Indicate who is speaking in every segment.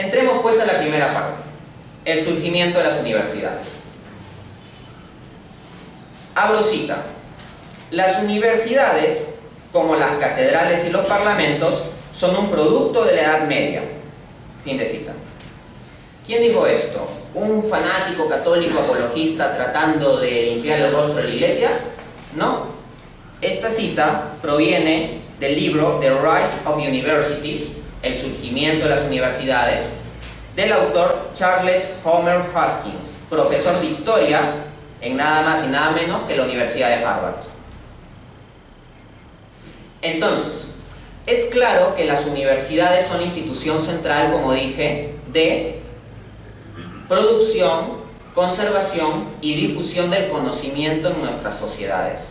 Speaker 1: Entremos pues a la primera parte, el surgimiento de las universidades. Abro cita. Las universidades, como las catedrales y los parlamentos, son un producto de la Edad Media. Fin de cita. ¿Quién dijo esto? ¿Un fanático católico apologista tratando de limpiar el rostro de la iglesia? No. Esta cita proviene del libro The Rise of Universities, el surgimiento de las universidades, del autor Charles Homer Hoskins, profesor de historia en nada más y nada menos que la Universidad de Harvard. Entonces, es claro que las universidades son la institución central, como dije, de producción, conservación y difusión del conocimiento en nuestras sociedades.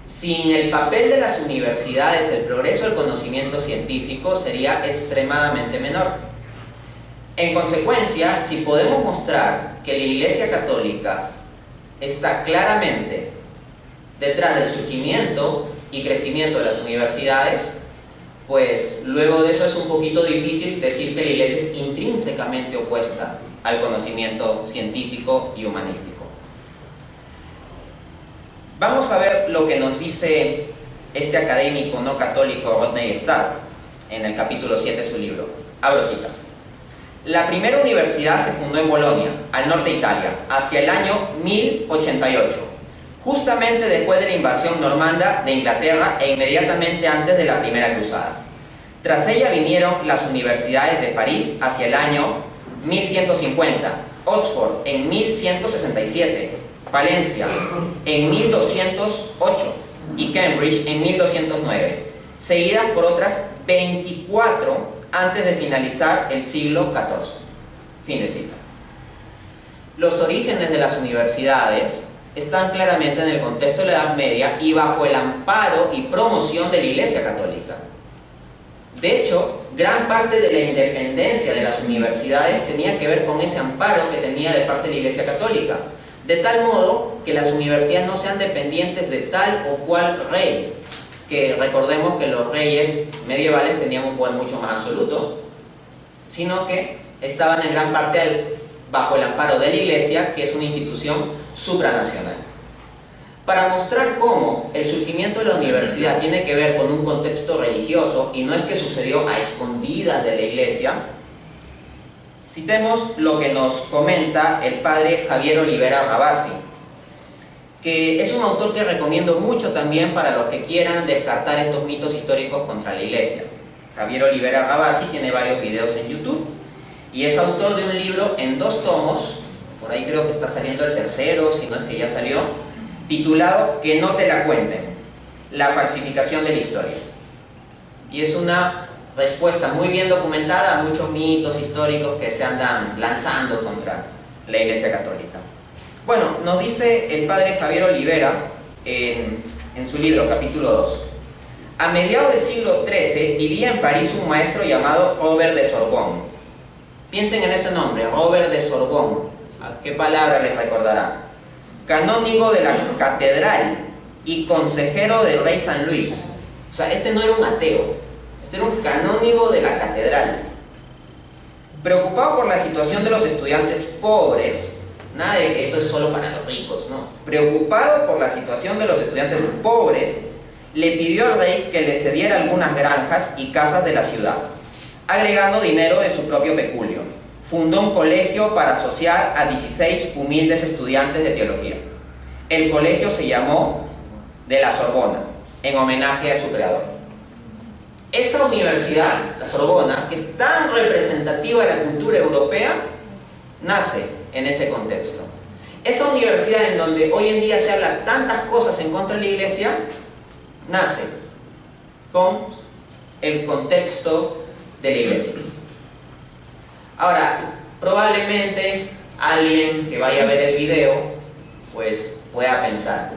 Speaker 1: Sin el papel de las universidades, el progreso del conocimiento científico sería extremadamente menor. En consecuencia, si podemos mostrar que la Iglesia Católica está claramente detrás del surgimiento y crecimiento de las universidades, pues luego de eso es un poquito difícil decir que la Iglesia es intrínsecamente opuesta al conocimiento científico y humanístico. Vamos a ver lo que nos dice este académico no católico Rodney Stark en el capítulo 7 de su libro. Abro cita. La primera universidad se fundó en Bolonia, al norte de Italia, hacia el año 1088, justamente después de la invasión normanda de Inglaterra e inmediatamente antes de la Primera Cruzada. Tras ella vinieron las universidades de París hacia el año 1150, Oxford en 1167, Valencia en 1208 y Cambridge en 1209, seguidas por otras 24 antes de finalizar el siglo XIV. Fin de cita. Los orígenes de las universidades están claramente en el contexto de la Edad Media y bajo el amparo y promoción de la Iglesia Católica. De hecho, gran parte de la independencia de las universidades tenía que ver con ese amparo que tenía de parte de la Iglesia Católica, de tal modo que las universidades no sean dependientes de tal o cual rey, que recordemos que los reyes medievales tenían un poder mucho más absoluto, sino que estaban en gran parte bajo el amparo de la Iglesia, que es una institución supranacional. Para mostrar cómo el surgimiento de la universidad tiene que ver con un contexto religioso y no es que sucedió a escondidas de la Iglesia, citemos lo que nos comenta el padre Javier Olivera Rabasi, que es un autor que recomiendo mucho también para los que quieran descartar estos mitos históricos contra la Iglesia. Javier Olivera Rabasi tiene varios videos en YouTube y es autor de un libro en 2 tomos, por ahí creo que está saliendo el tercero, si no es que ya salió, titulado Que no te la cuenten, la falsificación de la historia. Y es una respuesta muy bien documentada a muchos mitos históricos que se andan lanzando contra la Iglesia Católica. Bueno, nos dice el padre Javier Olivera en su libro, capítulo 2. A mediados del siglo XIII vivía en París un maestro llamado Robert de Sorbonne. Piensen en ese nombre, Robert de Sorbonne. ¿A qué palabra les recordará? Canónigo de la catedral y consejero del rey San Luis. O sea, este no era un ateo, este era un canónigo de la catedral. Preocupado por la situación de los estudiantes pobres, nada de que esto es solo para los ricos, no. Preocupado por la situación de los estudiantes pobres, le pidió al rey que le cediera algunas granjas y casas de la ciudad, agregando dinero de su propio peculio. Fundó un colegio para asociar a 16 humildes estudiantes de teología. El colegio se llamó de la Sorbona, en homenaje a su creador. Esa universidad, la Sorbona, que es tan representativa de la cultura europea, nace en ese contexto. Esa universidad en donde hoy en día se habla tantas cosas en contra de la Iglesia, nace con el contexto de la Iglesia. Ahora, probablemente alguien que vaya a ver el video, pues pueda pensar,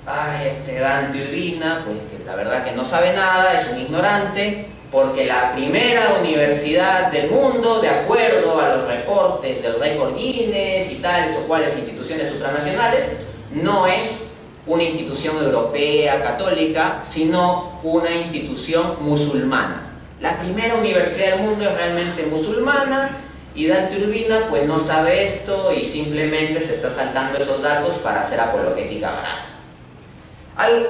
Speaker 1: ay, este Dante Urbina, pues que la verdad que no sabe nada, es un ignorante, porque la primera universidad del mundo, de acuerdo a los reportes del récord Guinness y tales o cuales instituciones supranacionales, no es una institución europea católica, sino una institución musulmana. la primera universidad del mundo es realmente musulmana y Dante Urbina pues no sabe esto y simplemente se está saltando esos datos para hacer apologética barata.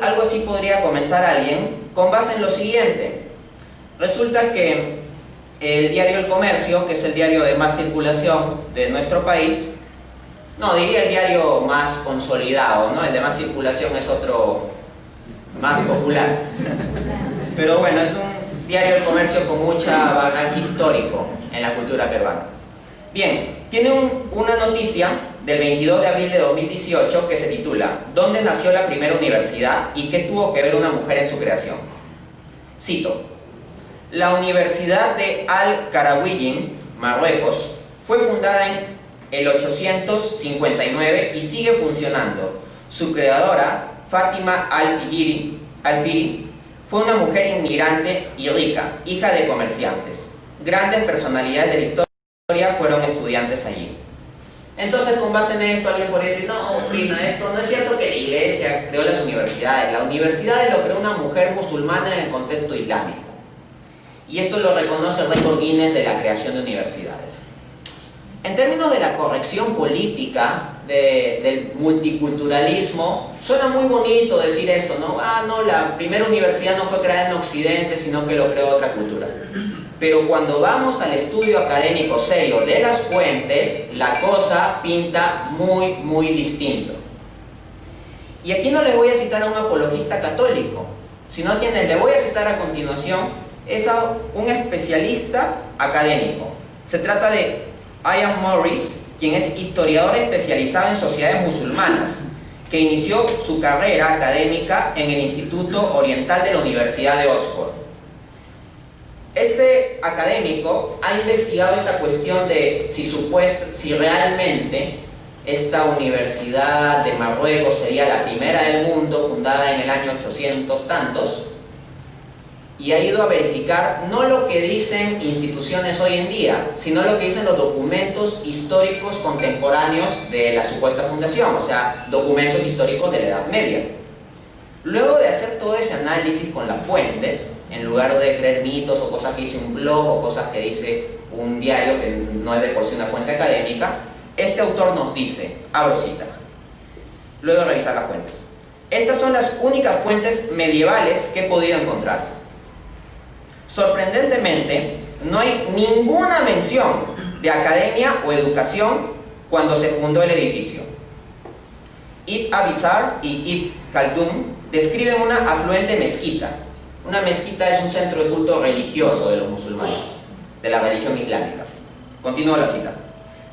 Speaker 1: Algo así podría comentar alguien con base en lo siguiente. Resulta que el diario El Comercio, que es el diario de más circulación de nuestro país, no, diría el diario más consolidado, ¿no? El de más circulación es otro más popular. Pero bueno, es un diario El Comercio con mucha bagaje histórico en la cultura peruana. Bien, tiene una noticia del 22 de abril de 2018 que se titula ¿Dónde nació la primera universidad y qué tuvo que ver una mujer en su creación? Cito: la Universidad de Al-Qarawiyyin, Marruecos, fue fundada en el 859 y sigue funcionando. Su creadora, Fátima Al-Fihri, fue una mujer inmigrante y rica, hija de comerciantes. Grandes personalidades de la historia fueron estudiantes allí. Entonces, con base en esto, alguien podría decir, no, Pina, esto no es cierto que la iglesia creó las universidades. Las universidades lo creó una mujer musulmana en el contexto islámico. Y esto lo reconoce el récord Guinness de la creación de universidades. En términos de la corrección política, del multiculturalismo, suena muy bonito decir esto, ¿no? Ah, no, la primera universidad no fue creada en Occidente, sino que lo creó otra cultura. Pero cuando vamos al estudio académico serio de las fuentes, la cosa pinta muy, muy distinto. Y aquí no les voy a citar a un apologista católico, sino a quienes le voy a citar a continuación es a un especialista académico. Se trata de Ian Morris, quien es historiador especializado en sociedades musulmanas, que inició su carrera académica en el Instituto Oriental de la Universidad de Oxford. Este académico ha investigado esta cuestión de si realmente esta universidad de Marruecos sería la primera del mundo, fundada en el año 800 tantos, y ha ido a verificar no lo que dicen instituciones hoy en día, sino lo que dicen los documentos históricos contemporáneos de la supuesta fundación, o sea, documentos históricos de la Edad Media. Luego de hacer todo ese análisis con las fuentes, en lugar de creer mitos o cosas que dice un blog o cosas que dice un diario que no es de por sí una fuente académica, este autor nos dice, abro cita, luego de revisar las fuentes: estas son las únicas fuentes medievales que he podido encontrar. Sorprendentemente, no hay ninguna mención de academia o educación cuando se fundó el edificio. Ibn Abizar y Ibn Khaldun describen una afluente mezquita. Una mezquita es un centro de culto religioso de los musulmanes, de la religión islámica. Continúo la cita.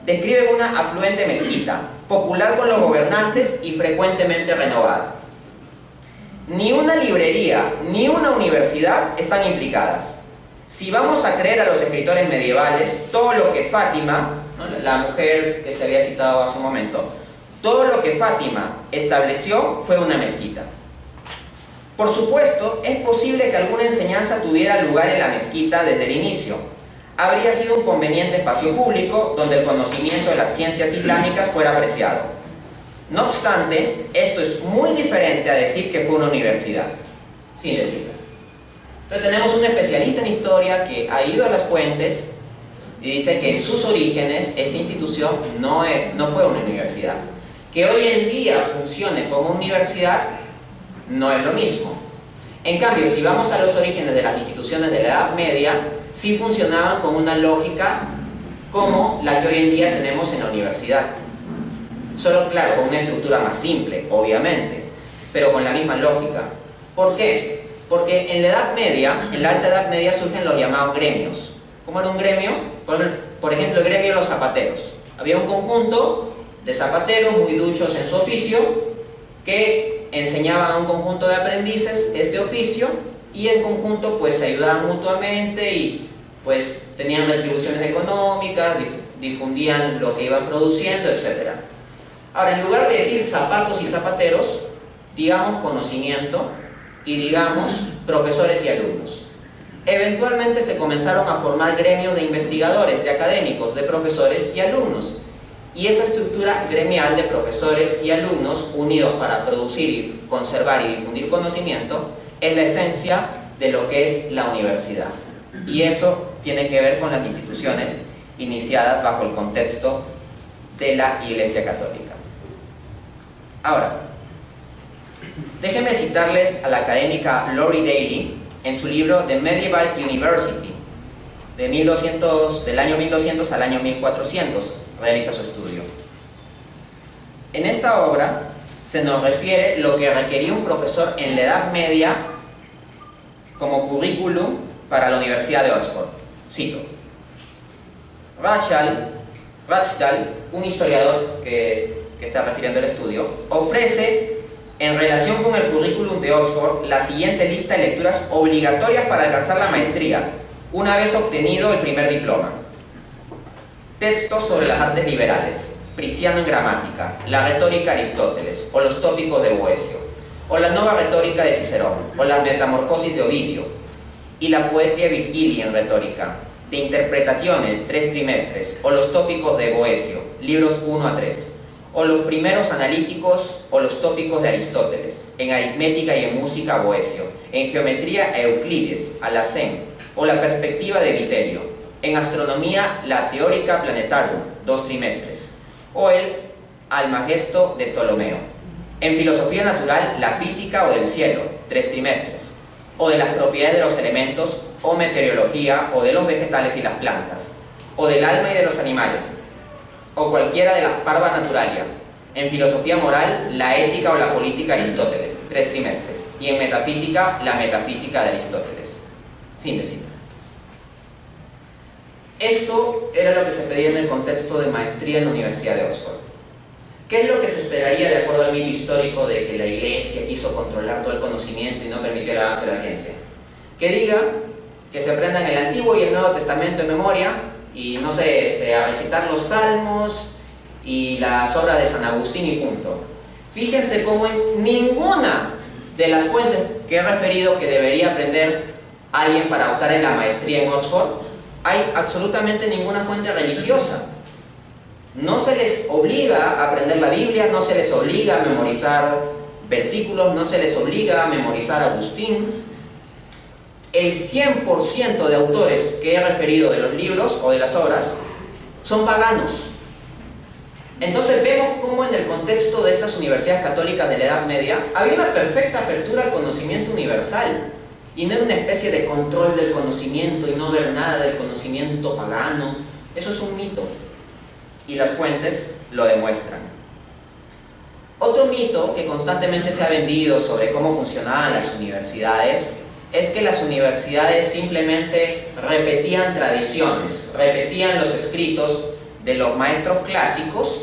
Speaker 1: Describen una afluente mezquita, popular con los gobernantes y frecuentemente renovada. Ni una librería, ni una universidad están implicadas. Si vamos a creer a los escritores medievales, todo lo que Fátima, ¿no?, la mujer que se había citado hace un momento, todo lo que Fátima estableció fue una mezquita. Por supuesto, es posible que alguna enseñanza tuviera lugar en la mezquita desde el inicio. Habría sido un conveniente espacio público donde el conocimiento de las ciencias islámicas fuera apreciado. No obstante, esto es muy diferente a decir que fue una universidad. Fin de cita. Entonces tenemos un especialista en historia que ha ido a las fuentes y dice que en sus orígenes esta institución no fue una universidad. Que hoy en día funcione como universidad no es lo mismo. En cambio, si vamos a los orígenes de las instituciones de la Edad Media, sí funcionaban con una lógica como la que hoy en día tenemos en la universidad. Solo, claro, con una estructura más simple, obviamente, pero con la misma lógica. ¿Por qué? Porque en la Edad Media, en la Alta Edad Media, surgen los llamados gremios. ¿Cómo era un gremio? Por ejemplo, el gremio de los zapateros. Había un conjunto de zapateros muy duchos en su oficio que enseñaban a un conjunto de aprendices este oficio y en conjunto pues se ayudaban mutuamente y pues tenían retribuciones económicas, difundían lo que iban produciendo, etc. Ahora, en lugar de decir zapatos y zapateros, digamos conocimiento y digamos profesores y alumnos. Eventualmente se comenzaron a formar gremios de investigadores, de académicos, de profesores y alumnos. Y esa estructura gremial de profesores y alumnos unidos para producir y conservar y difundir conocimiento es la esencia de lo que es la universidad. y eso tiene que ver con las instituciones iniciadas bajo el contexto de la Iglesia Católica. Ahora, déjenme citarles a la académica Lori Daly en su libro The Medieval University, del año 1200 al año 1400, realiza su estudio. En esta obra se nos refiere lo que requería un profesor en la Edad Media como currículum para la Universidad de Oxford. Cito: Rachdal, un historiador que está refiriendo el estudio, ofrece en relación con el currículum de Oxford la siguiente lista de lecturas obligatorias para alcanzar la maestría, una vez obtenido el primer diploma: textos sobre las artes liberales, Prisciano en gramática, la retórica de Aristóteles, o los tópicos de Boecio, o la nueva retórica de Cicerón, o las metamorfosis de Ovidio, y la poetria de Virgilio en retórica, de interpretaciones, 3 trimestres, o los tópicos de Boecio, libros 1 a 3, o los primeros analíticos o los tópicos de Aristóteles, en aritmética y en música Boecio, en geometría Euclides, Alacén, o la perspectiva de Vitelio, en astronomía la Theorica Planetarum, 2 trimestres, o el Almagesto de Ptolomeo, en filosofía natural la física o del cielo, 3 trimestres, o de las propiedades de los elementos, o meteorología, o de los vegetales y las plantas, o del alma y de los animales, o cualquiera de las parvas naturalia, en filosofía moral la ética o la política de Aristóteles, 3 trimestres, y en metafísica la metafísica de Aristóteles. Fin de cita. Esto era lo que se pedía en el contexto de maestría en la Universidad de Oxford. ¿Qué es lo que se esperaría de acuerdo al mito histórico de que la Iglesia quiso controlar todo el conocimiento y no permitió el avance de la ciencia? Que diga que se aprendan el Antiguo y el Nuevo Testamento en memoria y, no sé, a recitar los Salmos y las obras de San Agustín y punto. Fíjense cómo en ninguna de las fuentes que he referido que debería aprender alguien para optar en la maestría en Oxford hay absolutamente ninguna fuente religiosa. No se les obliga a aprender la Biblia, no se les obliga a memorizar versículos, no se les obliga a memorizar a Agustín. El 100% de autores que he referido de los libros o de las obras son paganos. Entonces vemos cómo en el contexto de estas universidades católicas de la Edad Media había una perfecta apertura al conocimiento universal. Y no era una especie de control del conocimiento y no ver nada del conocimiento pagano. Eso es un mito. Y las fuentes lo demuestran. Otro mito que constantemente se ha vendido sobre cómo funcionaban las universidades es que las universidades simplemente repetían tradiciones, repetían los escritos de los maestros clásicos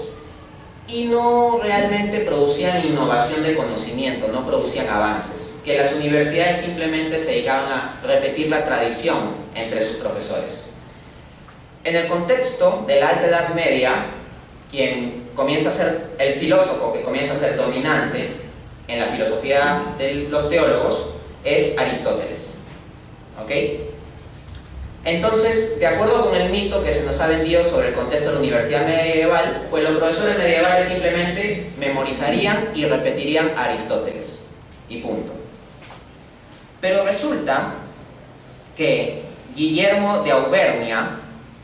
Speaker 1: y no realmente producían innovación de conocimiento, no producían avances. Que las universidades simplemente se dedicaban a repetir la tradición entre sus profesores. En el contexto de la Alta Edad Media, quien comienza a ser el filósofo que comienza a ser dominante en la filosofía de los teólogos es Aristóteles. ¿Ok? Entonces, de acuerdo con el mito que se nos ha vendido sobre el contexto de la universidad medieval, pues los profesores medievales simplemente memorizarían y repetirían a Aristóteles. Y punto. Pero resulta que Guillermo de Auvernia,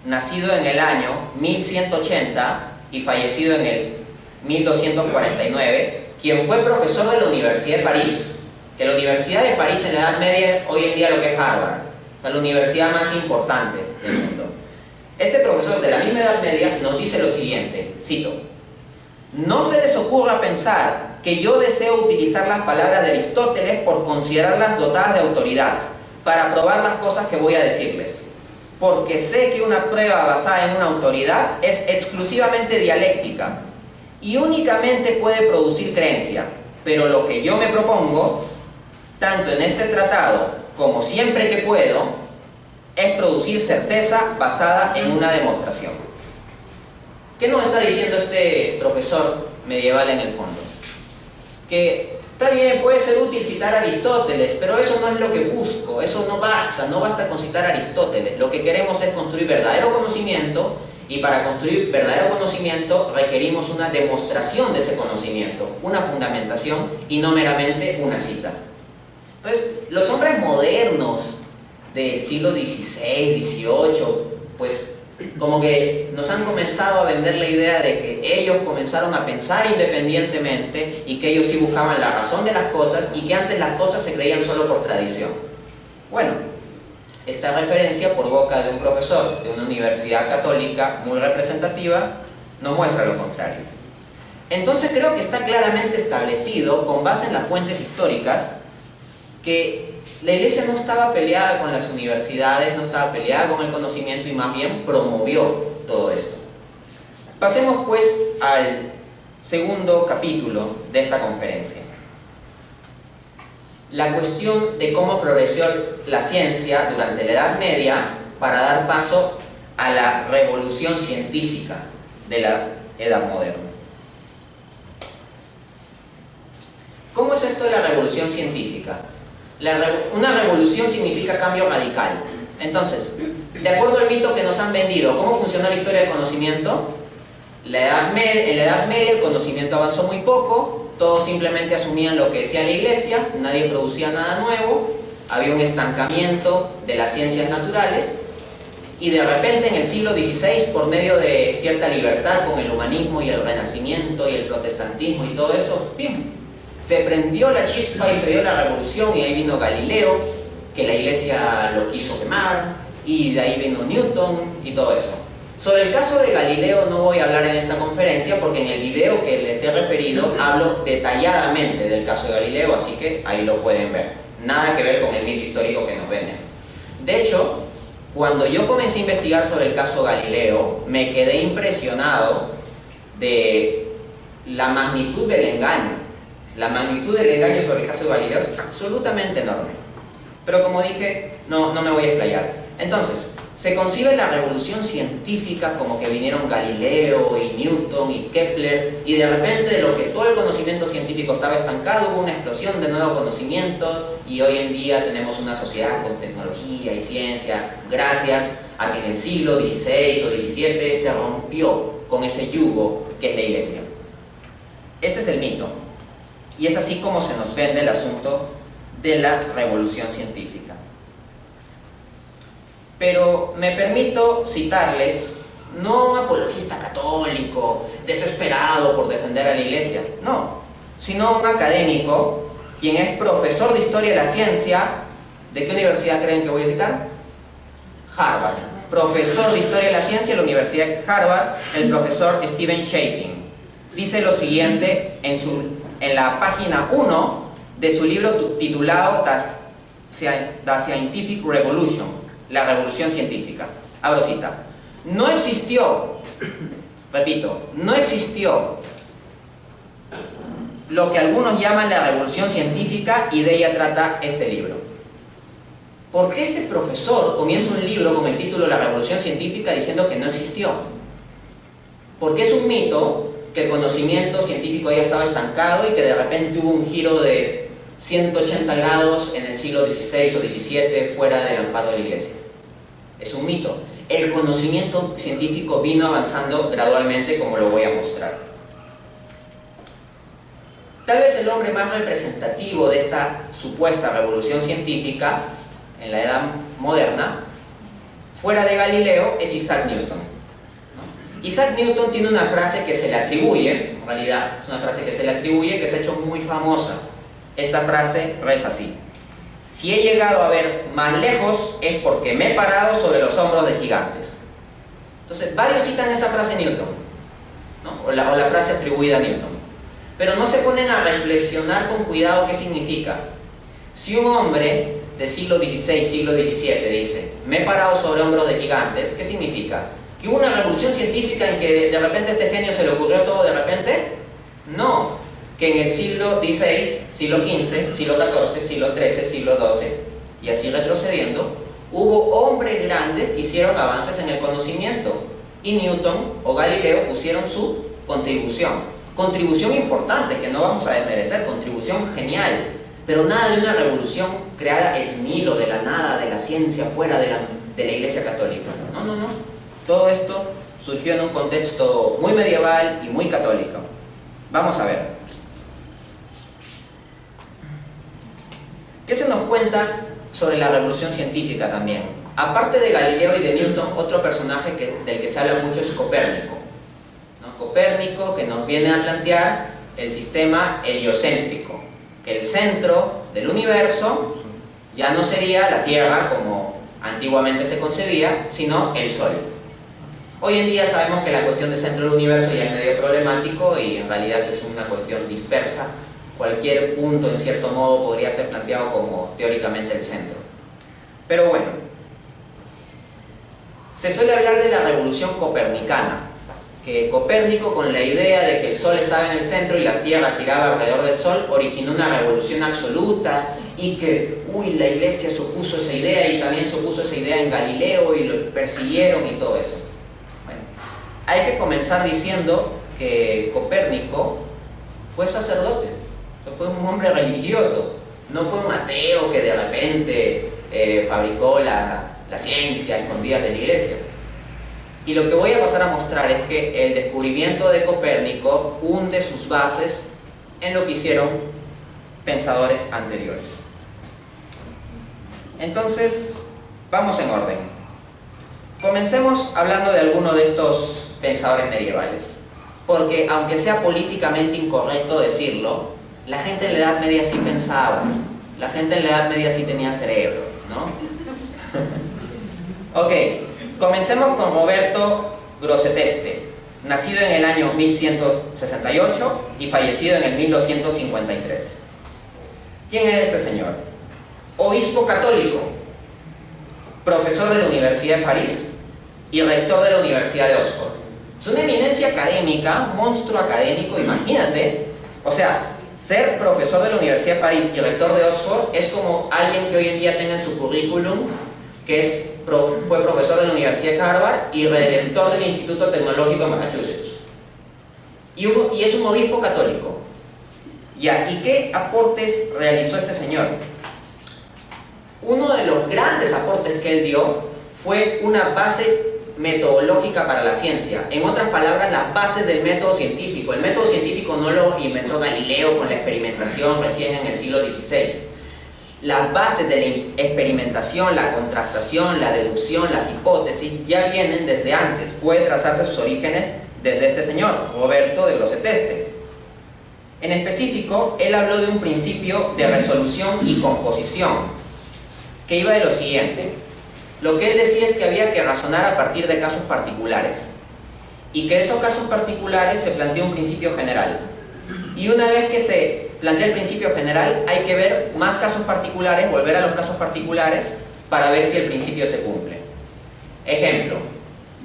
Speaker 1: nacido en el año 1180 y fallecido en el 1249, quien fue profesor de la Universidad de París, que la Universidad de París en la Edad Media hoy en día lo que es Harvard, o sea, la universidad más importante del mundo. Este profesor de la misma Edad Media nos dice lo siguiente, cito: no se les ocurra pensar que yo deseo utilizar las palabras de Aristóteles por considerarlas dotadas de autoridad, para probar las cosas que voy a decirles, porque sé que una prueba basada en una autoridad es exclusivamente dialéctica y únicamente puede producir creencia, pero lo que yo me propongo, tanto en este tratado como siempre que puedo, es producir certeza basada en una demostración. ¿Qué nos está diciendo este profesor medieval en el fondo? Que está bien, puede ser útil citar a Aristóteles, pero eso no es lo que busco, eso no basta con citar a Aristóteles. Lo que queremos es construir verdadero conocimiento, y para construir verdadero conocimiento requerimos una demostración de ese conocimiento, una fundamentación y no meramente una cita. Entonces, los hombres modernos del siglo XVI, XVIII, pues como que nos han comenzado a vender la idea de que ellos comenzaron a pensar independientemente y que ellos sí buscaban la razón de las cosas y que antes las cosas se creían solo por tradición. Bueno, esta referencia por boca de un profesor de una universidad católica muy representativa nos muestra lo contrario. Entonces creo que está claramente establecido, con base en las fuentes históricas, que la Iglesia no estaba peleada con las universidades, no estaba peleada con el conocimiento y más bien promovió todo esto. Pasemos pues al segundo capítulo de esta conferencia. La cuestión de cómo progresó la ciencia durante la Edad Media para dar paso a la revolución científica de la Edad Moderna. ¿Cómo es esto de la revolución científica? Una revolución significa cambio radical. Entonces, de acuerdo al mito que nos han vendido, ¿cómo funcionó la historia del conocimiento? En la Edad Media el conocimiento avanzó muy poco, todos simplemente asumían lo que decía la Iglesia, nadie producía nada nuevo, había un estancamiento de las ciencias naturales, y de repente en el siglo XVI, por medio de cierta libertad con el humanismo y el renacimiento y el protestantismo y todo eso, ¡pim!, se prendió la chispa y se dio la revolución, y ahí vino Galileo, que la Iglesia lo quiso quemar, y de ahí vino Newton y todo eso. Sobre el caso de Galileo no voy a hablar en esta conferencia porque en el video que les he referido hablo detalladamente del caso de Galileo, así que ahí lo pueden ver. Nada que ver con el mito histórico que nos venden. De hecho, cuando yo comencé a investigar sobre el caso Galileo, me quedé impresionado de la magnitud del engaño. La magnitud del engaño sobre el caso de Galileo es absolutamente enorme. Pero como dije, no me voy a explayar. Entonces, se concibe la revolución científica como que vinieron Galileo y Newton y Kepler, y de repente de lo que todo el conocimiento científico estaba estancado, hubo una explosión de nuevo conocimiento, y hoy en día tenemos una sociedad con tecnología y ciencia, gracias a que en el siglo XVI o XVII se rompió con ese yugo que es la Iglesia. Ese es el mito. Y es así como se nos vende el asunto de la revolución científica. Pero me permito citarles, no a un apologista católico, desesperado por defender a la Iglesia, no, sino a un académico, quien es profesor de Historia de la Ciencia. ¿De qué universidad creen que voy a citar? Harvard. Profesor de Historia de la Ciencia de la Universidad de Harvard, el profesor Stephen Shaping. Dice lo siguiente en la página 1 de su libro titulado The Scientific Revolution, la revolución científica. Abro cita. No existió, repito, no existió lo que algunos llaman la revolución científica, y de ella trata este libro. ¿Por qué este profesor comienza un libro con el título La revolución científica diciendo que no existió? Porque es un mito que el conocimiento científico ya estaba estancado y que de repente hubo un giro de 180 grados en el siglo XVI o XVII fuera del amparo de la Iglesia. Es un mito. El conocimiento científico vino avanzando gradualmente, como lo voy a mostrar. Tal vez el hombre más representativo de esta supuesta revolución científica en la Edad Moderna, fuera de Galileo, es Isaac Newton. Isaac Newton tiene una frase que se le atribuye, en realidad es una frase que se le atribuye, que se ha hecho muy famosa. Esta frase reza así: si he llegado a ver más lejos es porque me he parado sobre los hombros de gigantes. Entonces, varios citan esa frase de Newton, ¿no? o la frase atribuida a Newton, pero no se ponen a reflexionar con cuidado qué significa. Si un hombre del siglo XVI, siglo XVII dice, me he parado sobre hombros de gigantes, ¿qué significa? ¿Que hubo una revolución científica en que de repente a este genio se le ocurrió todo de repente? No, que en el siglo XVI, siglo XV, siglo XIV, siglo XIII, siglo XII, y así retrocediendo, hubo hombres grandes que hicieron avances en el conocimiento, y Newton o Galileo pusieron su contribución importante, que no vamos a desmerecer, contribución genial, pero nada de una revolución creada ex nihilo, de la nada, de la ciencia, fuera de la Iglesia Católica. No. Todo esto surgió en un contexto muy medieval y muy católico. Vamos a ver. ¿Qué se nos cuenta sobre la revolución científica también. Aparte de Galileo y de Newton, otro personaje del que se habla mucho es Copérnico, ¿no? Copérnico, que nos viene a plantear el sistema heliocéntrico, que el centro del universo ya no sería la Tierra como antiguamente se concebía, sino el Sol. Hoy en día sabemos que la cuestión del centro del universo ya es medio problemático y en realidad es una cuestión dispersa. Cualquier punto, en cierto modo, podría ser planteado como teóricamente el centro. Pero bueno, se suele hablar de la revolución copernicana, que Copérnico, con la idea de que el Sol estaba en el centro y la Tierra giraba alrededor del Sol, originó una revolución absoluta y que, la Iglesia se opuso a esa idea y también se opuso a esa idea en Galileo y lo persiguieron y todo eso. Bueno, hay que comenzar diciendo que Copérnico fue sacerdote, fue un hombre religioso, no fue un ateo que de repente fabricó la ciencia escondida de la Iglesia. Y lo que voy a pasar a mostrar es que el descubrimiento de Copérnico hunde sus bases en lo que hicieron pensadores anteriores. Entonces, vamos en orden. Comencemos hablando de alguno de estos pensadores medievales, porque aunque sea políticamente incorrecto decirlo, la gente en la Edad Media sí pensaba, la gente en la Edad Media sí tenía cerebro, ¿no? Ok. Comencemos con Roberto Grosseteste, nacido en el año 1168 y fallecido en el 1253. ¿Quién era este señor? Obispo católico, profesor de la Universidad de París y rector de la Universidad de Oxford. Es una eminencia académica, monstruo académico, imagínate. O sea, ser profesor de la Universidad de París y rector de Oxford es como alguien que hoy en día tenga en su currículum que fue profesor de la Universidad de Harvard y redactor del Instituto Tecnológico de Massachusetts. Y es un obispo católico. Ya, ¿y qué aportes realizó este señor? Uno de los grandes aportes que él dio fue una base metodológica para la ciencia. En otras palabras, las bases del método científico. El método científico no lo inventó Galileo con la experimentación recién en el siglo XVI. Las bases de la experimentación, la contrastación, la deducción, las hipótesis ya vienen desde antes. Puede trazarse sus orígenes desde este señor, Roberto de Grosseteste. En específico, él habló de un principio de resolución y composición, que iba de lo siguiente. Lo que él decía es que había que razonar a partir de casos particulares, y que de esos casos particulares se plantea un principio general. Y una vez que se plantea el principio general, hay que ver más casos particulares, volver a los casos particulares, para ver si el principio se cumple. Ejemplo,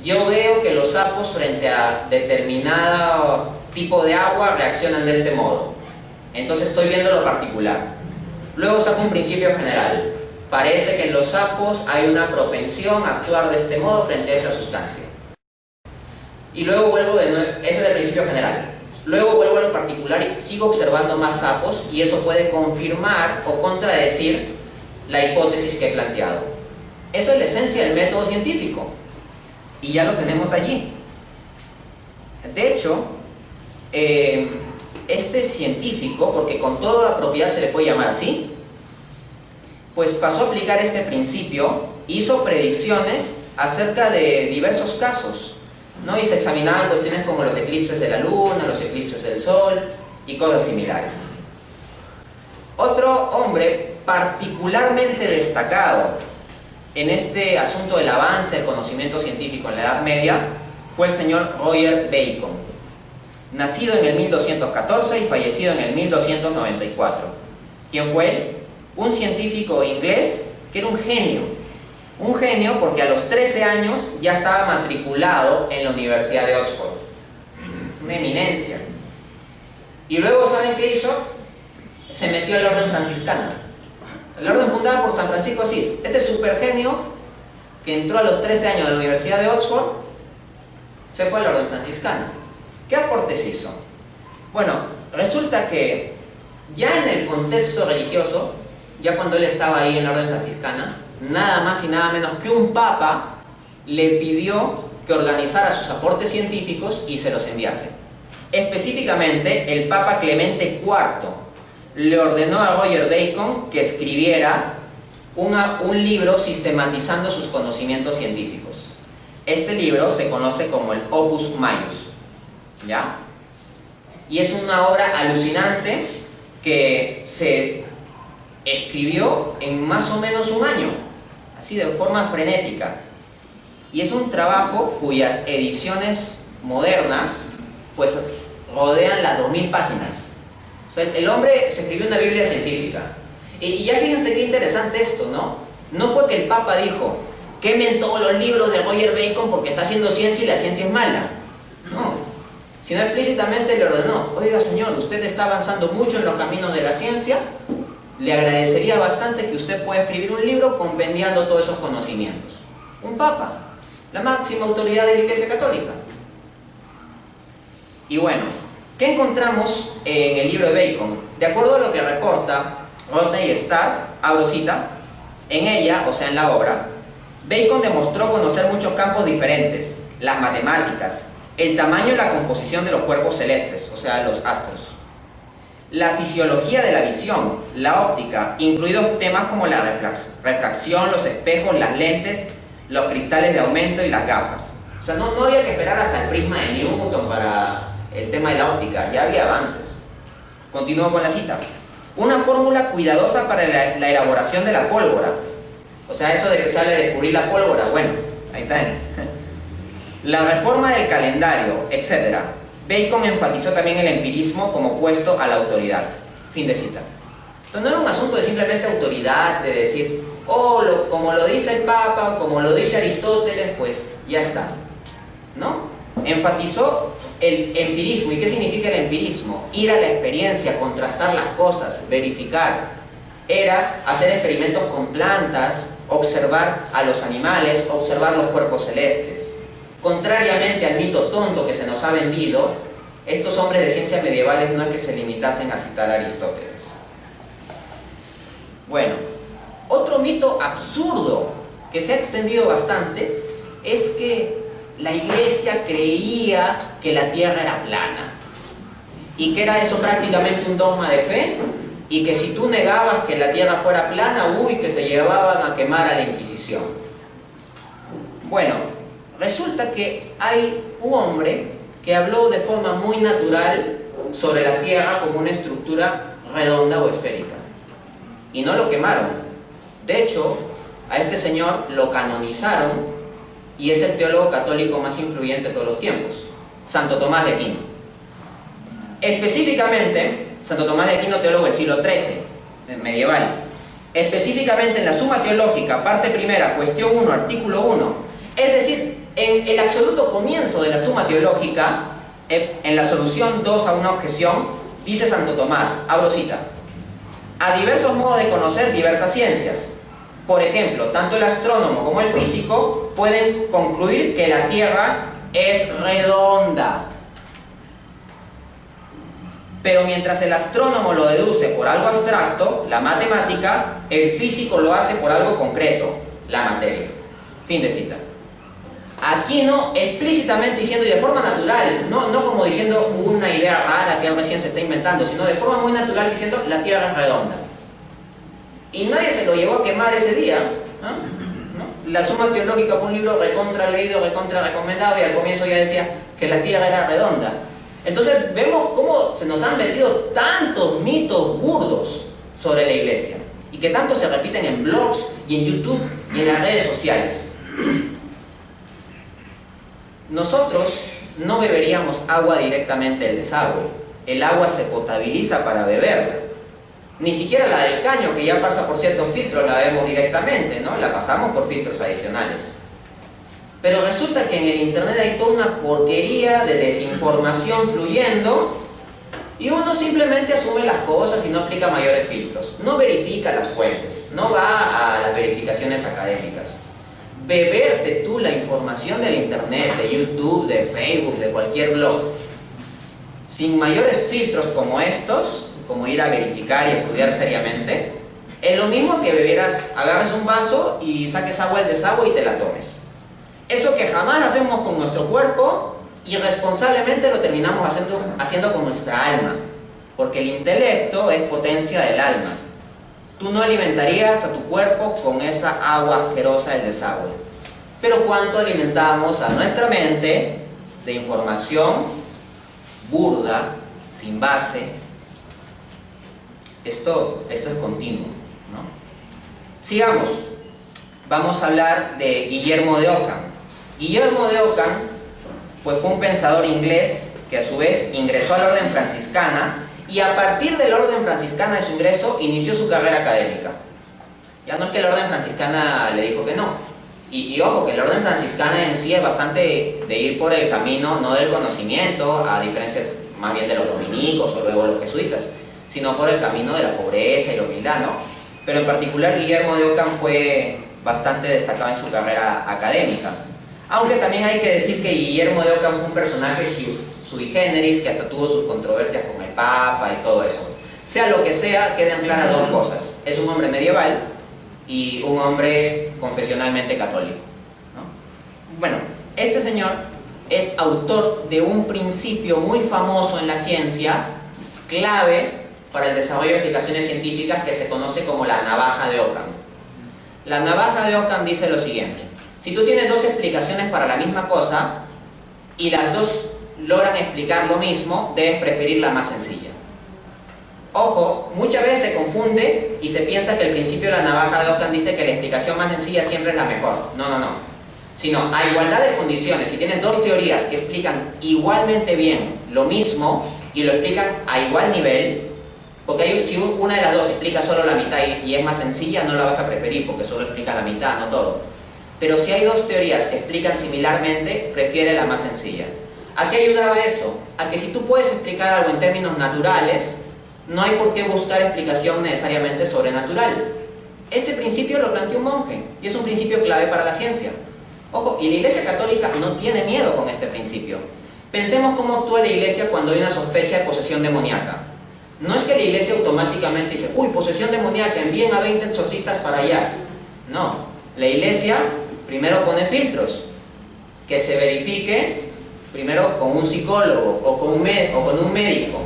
Speaker 1: yo veo que los sapos frente a determinado tipo de agua reaccionan de este modo. Entonces estoy viendo lo particular. Luego saco un principio general. Parece que en los sapos hay una propensión a actuar de este modo frente a esta sustancia. Y luego vuelvo de nuevo, ese es el principio general. Luego vuelvo a lo particular y sigo observando más sapos y eso puede confirmar o contradecir la hipótesis que he planteado. Eso es la esencia del método científico. Y ya lo tenemos allí. De hecho, este científico, porque con toda propiedad se le puede llamar así, pues pasó a aplicar este principio, hizo predicciones acerca de diversos casos, ¿no? Y se examinaban cuestiones como los eclipses de la luna, los eclipses del sol y cosas similares. Otro hombre particularmente destacado en este asunto del avance del conocimiento científico en la Edad Media fue el señor Roger Bacon, nacido en el 1214 y fallecido en el 1294. ¿Quién fue él? Un científico inglés que era un genio. Un genio porque a los 13 años ya estaba matriculado en la Universidad de Oxford. Una eminencia. Y luego, ¿saben qué hizo? Se metió al orden franciscano. El orden fundada por San Francisco de Asís. Este super genio que entró a los 13 años de la Universidad de Oxford se fue al orden franciscano. ¿Qué aportes hizo? Bueno, resulta que ya en el contexto religioso, ya cuando él estaba ahí en la orden franciscana, nada más y nada menos que un papa le pidió que organizara sus aportes científicos y se los enviase. Específicamente, el Papa Clemente IV le ordenó a Roger Bacon que escribiera un libro sistematizando sus conocimientos científicos. Este libro se conoce como el Opus Maius, ¿ya? Y es una obra alucinante que se escribió en más o menos un año, así de forma frenética. Y es un trabajo cuyas ediciones modernas pues rodean las 2000 páginas. O sea, el hombre se escribió una Biblia científica. Y ya fíjense qué interesante esto, ¿no? No fue que el Papa dijo, quemen todos los libros de Roger Bacon porque está haciendo ciencia y la ciencia es mala. No, sino explícitamente le ordenó, oiga señor, usted está avanzando mucho en los caminos de la ciencia, le agradecería bastante que usted pueda escribir un libro compendiando todos esos conocimientos. Un Papa, la máxima autoridad de la Iglesia Católica. Y bueno, ¿qué encontramos en el libro de Bacon? De acuerdo a lo que reporta Rodney Stark, abro cita, en ella, o sea en la obra, Bacon demostró conocer muchos campos diferentes, las matemáticas, el tamaño y la composición de los cuerpos celestes, o sea los astros, la fisiología de la visión, la óptica, incluidos temas como la refracción, los espejos, las lentes, los cristales de aumento y las gafas. O sea, no había que esperar hasta el prisma de Newton para el tema de la óptica, ya había avances. Continúo con la cita. Una fórmula cuidadosa para la elaboración de la pólvora. O sea, eso de que sale de descubrir la pólvora, bueno, ahí está. La reforma del calendario, etc. Bacon enfatizó también el empirismo como opuesto a la autoridad. Fin de cita. Entonces no era un asunto de simplemente autoridad, de decir, como lo dice el Papa, como lo dice Aristóteles, pues ya está. ¿No? Enfatizó el empirismo. ¿Y qué significa el empirismo? Ir a la experiencia, contrastar las cosas, verificar. Era hacer experimentos con plantas, observar a los animales, observar los cuerpos celestes. Contrariamente al mito tonto que se nos ha vendido, estos hombres de ciencias medievales no es que se limitasen a citar a Aristóteles. Bueno, otro mito absurdo que se ha extendido bastante es que la Iglesia creía que la Tierra era plana y que era eso prácticamente un dogma de fe, y que si tú negabas que la Tierra fuera plana, que te llevaban a quemar a la Inquisición. Bueno, resulta que hay un hombre que habló de forma muy natural sobre la Tierra como una estructura redonda o esférica, y no lo quemaron. De hecho, a este señor lo canonizaron y es el teólogo católico más influyente de todos los tiempos, Santo Tomás de Aquino. Específicamente, Santo Tomás de Aquino, teólogo del siglo XIII, medieval. Específicamente en la Suma Teológica, parte primera, cuestión 1, artículo 1. Es decir, en el absoluto comienzo de la Suma Teológica, en la solución 2 a una objeción, dice Santo Tomás, abro cita, a diversos modos de conocer diversas ciencias. Por ejemplo, tanto el astrónomo como el físico pueden concluir que la Tierra es redonda. Pero mientras el astrónomo lo deduce por algo abstracto, la matemática, el físico lo hace por algo concreto, la materia. Fin de cita. Aquino explícitamente diciendo, y de forma natural, no como diciendo una idea rara que él recién se está inventando, sino de forma muy natural diciendo, la Tierra es redonda. Y nadie se lo llevó a quemar ese día, ¿no? La Suma Teológica fue un libro recontra leído, recontra recomendado, y al comienzo ya decía que la Tierra era redonda. Entonces vemos cómo se nos han vendido tantos mitos burdos sobre la Iglesia, y que tanto se repiten en blogs y en YouTube y en las redes sociales. Nosotros no beberíamos agua directamente del desagüe. El agua se potabiliza para beberla. Ni siquiera la del caño, que ya pasa por ciertos filtros, la bebemos directamente, ¿no? La pasamos por filtros adicionales. Pero resulta que en el internet hay toda una porquería de desinformación fluyendo, y uno simplemente asume las cosas y no aplica mayores filtros. No verifica las fuentes, no va a las verificaciones académicas. Beberte tú la información del internet, de YouTube, de Facebook, de cualquier blog, sin mayores filtros como estos, como ir a verificar y estudiar seriamente, es lo mismo que bebieras, agarres un vaso y saques agua del desagüe y te la tomes. Eso que jamás hacemos con nuestro cuerpo, irresponsablemente lo terminamos haciendo con nuestra alma, porque el intelecto es potencia del alma. tú no alimentarías a tu cuerpo con esa agua asquerosa del desagüe. Pero ¿cuánto alimentamos a nuestra mente de información burda, sin base? Esto es continuo, ¿no? Sigamos. Vamos a hablar de Guillermo de Ockham. Guillermo de Ockham pues, fue un pensador inglés que a su vez ingresó a la orden franciscana, y a partir de la orden franciscana de su ingreso inició su carrera académica. Ya no es que la orden franciscana le dijo que no. Y ojo, que la orden franciscana en sí es bastante de ir por el camino, no del conocimiento, a diferencia más bien de los dominicos o luego los jesuitas, sino por el camino de la pobreza y la humildad, ¿no? Pero en particular Guillermo de Ockham fue bastante destacado en su carrera académica. Aunque también hay que decir que Guillermo de Ockham fue un personaje sui generis, que hasta tuvo sus controversias con el Papa y todo eso. Sea lo que sea, quedan claras dos cosas. Es un hombre medieval y un hombre confesionalmente católico, ¿no? Bueno, este señor es autor de un principio muy famoso en la ciencia, clave para el desarrollo de aplicaciones científicas, que se conoce como la navaja de Ockham. La navaja de Ockham dice lo siguiente: si tú tienes dos explicaciones para la misma cosa y las dos logran explicar lo mismo, debes preferir la más sencilla. Ojo, muchas veces se confunde y se piensa que el principio de la navaja de Ockham dice que la explicación más sencilla siempre es la mejor. No. Sino, a igualdad de condiciones, si tienes dos teorías que explican igualmente bien lo mismo y lo explican a igual nivel, porque si una de las dos explica solo la mitad y es más sencilla, no la vas a preferir porque solo explica la mitad, no todo. Pero si hay dos teorías que explican similarmente, prefiere la más sencilla. ¿A qué ayudaba eso? A que si tú puedes explicar algo en términos naturales, no hay por qué buscar explicación necesariamente sobrenatural. Ese principio lo planteó un monje y es un principio clave para la ciencia. Ojo, y la Iglesia Católica no tiene miedo con este principio. Pensemos cómo actúa la Iglesia cuando hay una sospecha de posesión demoníaca. No es que la Iglesia automáticamente dice, uy, posesión demoníaca, envíen a 20 exorcistas para allá. No, la Iglesia primero pone filtros, que se verifique primero con un psicólogo o con un médico.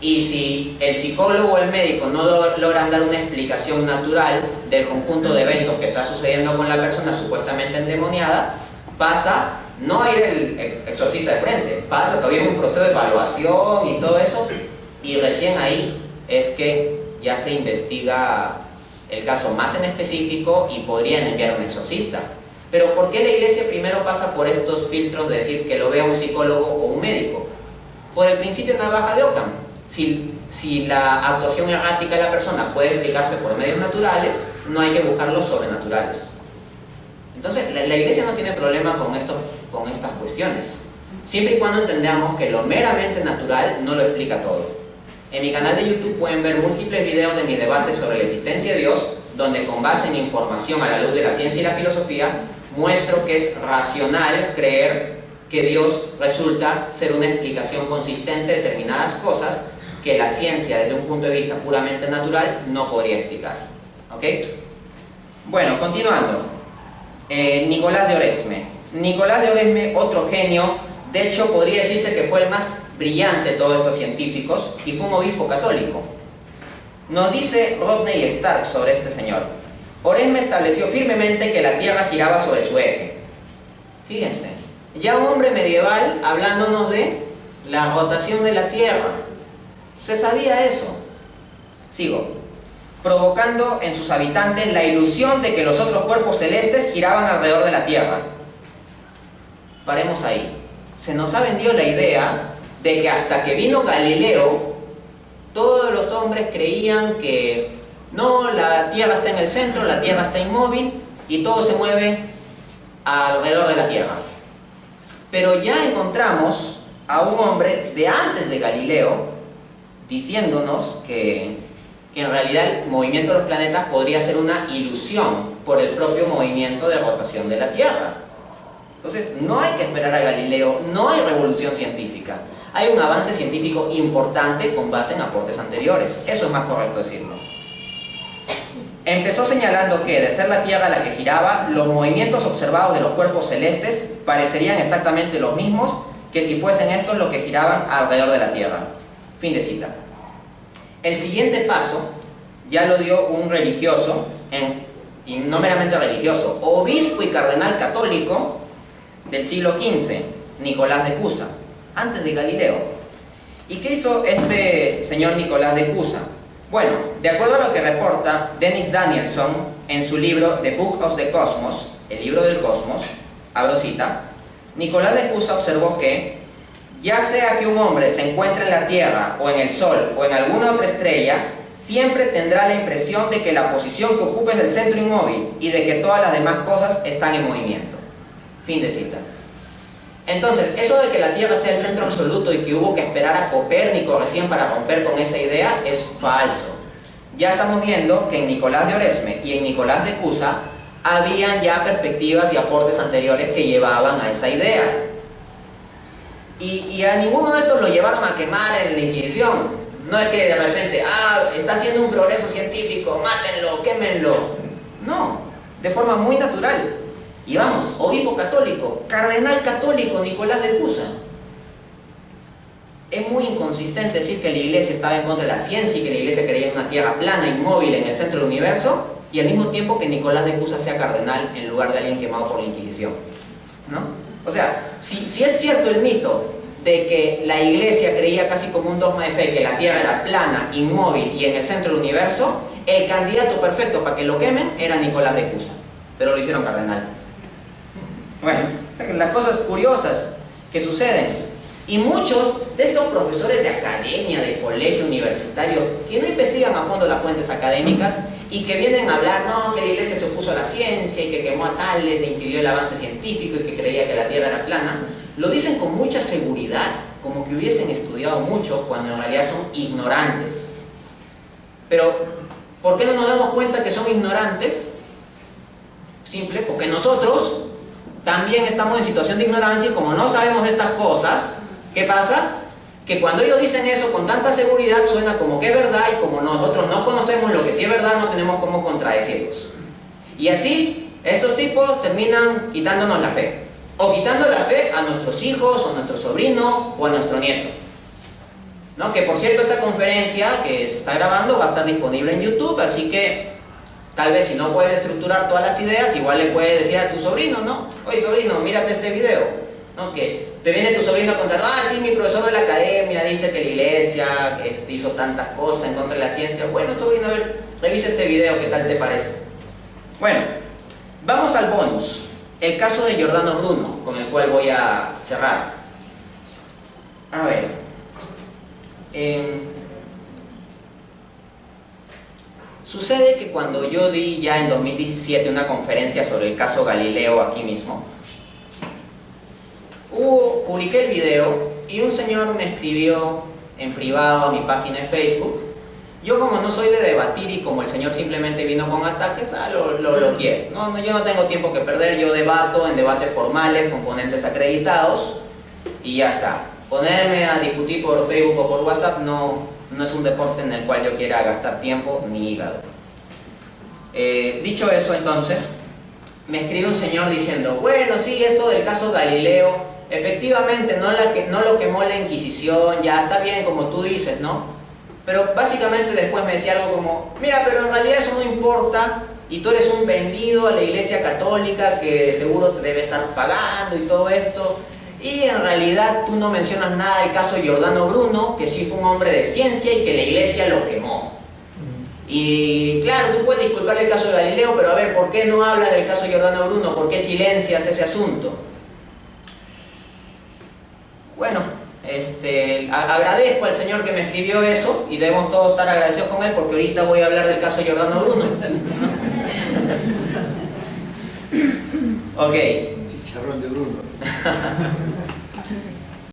Speaker 1: Y si el psicólogo o el médico no logran dar una explicación natural del conjunto de eventos que está sucediendo con la persona supuestamente endemoniada, pasa no a ir el exorcista de frente, pasa todavía un proceso de evaluación y todo eso, y recién ahí es que ya se investiga el caso más en específico y podrían enviar a un exorcista. Pero ¿por qué la Iglesia primero pasa por estos filtros de decir que lo vea un psicólogo o un médico? Por el principio de navaja de Ockham. Si la actuación errática de la persona puede explicarse por medios naturales, no hay que buscar los sobrenaturales. Entonces, la Iglesia no tiene problema con estas cuestiones, siempre y cuando entendamos que lo meramente natural no lo explica todo. En mi canal de YouTube pueden ver múltiples videos de mi debate sobre la existencia de Dios, donde con base en información a la luz de la ciencia y la filosofía, muestro que es racional creer que Dios resulta ser una explicación consistente de determinadas cosas que la ciencia, desde un punto de vista puramente natural, no podría explicar. ¿Ok? Bueno, continuando. Nicolás de Oresme. Nicolás de Oresme, otro genio, de hecho podría decirse que fue el más brillante de todos estos científicos y fue un obispo católico. Nos dice Rodney Stark sobre este señor: Oresme estableció firmemente que la Tierra giraba sobre su eje. Fíjense, ya un hombre medieval hablándonos de la rotación de la Tierra. ¿Se sabía eso? Sigo. Provocando en sus habitantes la ilusión de que los otros cuerpos celestes giraban alrededor de la Tierra. Paremos ahí. Se nos ha vendido la idea de que hasta que vino Galileo, todos los hombres creían que no, la Tierra está en el centro, la Tierra está inmóvil y todo se mueve alrededor de la Tierra. Pero ya encontramos a un hombre de antes de Galileo diciéndonos que en realidad el movimiento de los planetas podría ser una ilusión por el propio movimiento de rotación de la Tierra. Entonces, no hay que esperar a Galileo, no hay revolución científica. Hay un avance científico importante con base en aportes anteriores. Eso es más correcto decirlo. Empezó señalando que, de ser la Tierra la que giraba, los movimientos observados de los cuerpos celestes parecerían exactamente los mismos que si fuesen estos los que giraban alrededor de la Tierra. Fin de cita. El siguiente paso ya lo dio un religioso, y no meramente religioso, obispo y cardenal católico del siglo XV, Nicolás de Cusa, antes de Galileo. ¿Y qué hizo este señor Nicolás de Cusa? Bueno, de acuerdo a lo que reporta Dennis Danielson en su libro The Book of the Cosmos, el libro del cosmos, abro cita, Nicolás de Cusa observó que, ya sea que un hombre se encuentre en la Tierra, o en el Sol, o en alguna otra estrella, siempre tendrá la impresión de que la posición que ocupa es el centro inmóvil y de que todas las demás cosas están en movimiento. Fin de cita. Entonces, eso de que la Tierra sea el centro absoluto y que hubo que esperar a Copérnico recién para romper con esa idea es falso. Ya estamos viendo que en Nicolás de Oresme y en Nicolás de Cusa habían ya perspectivas y aportes anteriores que llevaban a esa idea. Y a ninguno de estos lo llevaron a quemar en la Inquisición. No es que de repente, está haciendo un progreso científico, mátenlo, quémenlo. No, de forma muy natural. Y vamos, obispo católico, cardenal católico, Nicolás de Cusa. Es muy inconsistente decir que la Iglesia estaba en contra de la ciencia y que la Iglesia creía en una tierra plana, inmóvil, en el centro del universo, y al mismo tiempo que Nicolás de Cusa sea cardenal en lugar de alguien quemado por la Inquisición, ¿no? O sea, si es cierto el mito de que la Iglesia creía casi como un dogma de fe que la Tierra era plana, inmóvil y en el centro del universo, el candidato perfecto para que lo quemen era Nicolás de Cusa, pero lo hicieron cardenal. Bueno, las cosas curiosas que suceden. Y muchos de estos profesores de academia, de colegio universitario, que no investigan a fondo las fuentes académicas y que vienen a hablar, no, que la Iglesia se opuso a la ciencia y que quemó a tales e impidió el avance científico y que creía que la Tierra era plana, lo dicen con mucha seguridad, como que hubiesen estudiado mucho, cuando en realidad son ignorantes. Pero, ¿por qué no nos damos cuenta que son ignorantes? Simple, porque nosotros también estamos en situación de ignorancia y como no sabemos estas cosas, ¿qué pasa? Que cuando ellos dicen eso con tanta seguridad suena como que es verdad y como nosotros no conocemos lo que sí es verdad, no tenemos cómo contradecirlos. Y así, estos tipos terminan quitándonos la fe. O quitando la fe a nuestros hijos, o a nuestro sobrino, o a nuestro nieto. ¿No? Que por cierto, esta conferencia que se está grabando va a estar disponible en YouTube, así que tal vez si no puedes estructurar todas las ideas, igual le puedes decir a tu sobrino, ¿no? Oye sobrino, mírate este video, ¿no? Que te viene tu sobrino a contar, sí, mi profesor de la academia dice que la Iglesia hizo tantas cosas en contra de la ciencia. Bueno sobrino, a ver, revisa este video, ¿qué tal te parece? Bueno, vamos al bonus. El caso de Giordano Bruno, con el cual voy a cerrar. A ver. Sucede que cuando yo di ya en 2017 una conferencia sobre el caso Galileo aquí mismo, publiqué el video y un señor me escribió en privado a mi página de Facebook. Yo como no soy de debatir y como el señor simplemente vino con ataques, lo quiero. No, yo no tengo tiempo que perder, yo debato en debates formales con ponentes acreditados y ya está. Ponerme a discutir por Facebook o por WhatsApp no es un deporte en el cual yo quiera gastar tiempo ni hígado. Dicho eso entonces, me escribe un señor diciendo, bueno sí, esto del caso Galileo, efectivamente no lo quemó la Inquisición, ya está bien como tú dices, ¿no? Pero básicamente después me decía algo como, mira, pero en realidad eso no importa y tú eres un vendido a la Iglesia Católica que seguro te debe estar pagando y todo esto. Y en realidad tú no mencionas nada del caso de Giordano Bruno, que sí fue un hombre de ciencia y que la Iglesia lo quemó. Y claro, tú puedes disculpar el caso de Galileo, pero a ver, ¿por qué no hablas del caso de Giordano Bruno? ¿Por qué silencias ese asunto? Bueno, agradezco al señor que me escribió eso y debemos todos estar agradecidos con él porque ahorita voy a hablar del caso de Giordano Bruno. Ok.
Speaker 2: Chicharrón de Bruno.